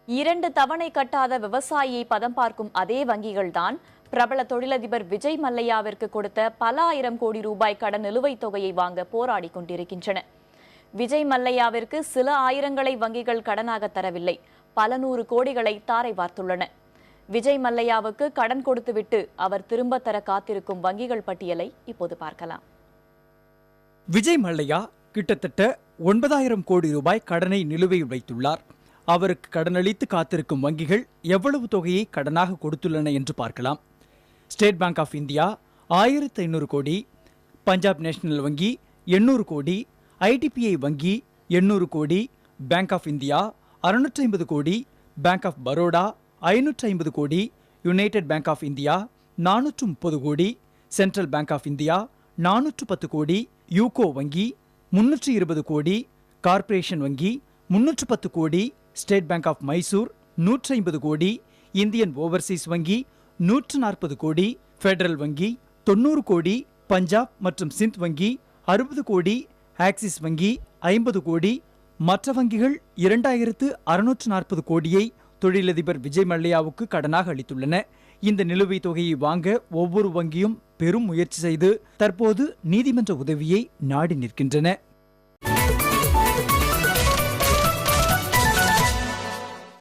2 தவணை கட்டாத விவசாயியை பதம் பார்க்கும் அதே வங்கிகள்தான் பிரபல தொழிலதிபர் விஜய் மல்லையாவிற்கு கொடுத்த பல ஆயிரம் கோடி ரூபாய் கடன் நிலுவைத் தொகையை வாங்க போராடி கொண்டிருக்கின்றன. விஜய் மல்லையாவிற்கு சில ஆயிரங்களை வங்கிகள் கடனாக தரவில்லை, பல 100 கோடிகளை தாரை வார்த்துள்ளன. விஜய் மல்லையாவுக்கு கடன் கொடுத்துவிட்டு அவர் திரும்ப தர காத்திருக்கும் வங்கிகள் பட்டியலை இப்போது பார்க்கலாம். விஜய் மல்லையா கிட்டத்தட்ட 9,000 கோடி ரூபாய் கடனை நிலுவையில் வைத்துள்ளார். அவருக்கு கடனளித்து காத்திருக்கும் வங்கிகள் எவ்வளவு தொகையை கடனாக கொடுத்துள்ளன என்று பார்க்கலாம். ஸ்டேட் பேங்க் ஆஃப் இந்தியா 1500 கோடி, பஞ்சாப் நேஷனல் வங்கி 800 கோடி, ஐடிபிஐ வங்கி 800 கோடி, பேங்க் ஆஃப் இந்தியா 650 கோடி, பேங்க் ஆஃப் பரோடா 550 கோடி, யுனைடெட் பேங்க் ஆஃப் இந்தியா 430 கோடி, சென்ட்ரல் பேங்க் ஆஃப் இந்தியா 410 கோடி, யூகோ வங்கி 320 கோடி, கார்ப்பரேஷன் வங்கி 310 கோடி, ஸ்டேட் பேங்க் ஆஃப் மைசூர் 150 கோடி, இந்தியன் ஓவர்சீஸ் வங்கி 140 கோடி, ஃபெடரல் வங்கி 90 கோடி, பஞ்சாப் மற்றும் சிந்த் வங்கி 60 கோடி, ஆக்சிஸ் வங்கி 50 கோடி, மற்ற வங்கிகள் 2640 கோடியை தொழிலதிபர் விஜய் மல்லையாவுக்கு கடனாக அளித்துள்ளன. இந்த நிலுவைத் தொகையை வாங்க ஒவ்வொரு வங்கியும் பெரும் முயற்சி செய்து தற்போது நீதிமன்ற உதவியை நாடி நிற்கின்றன.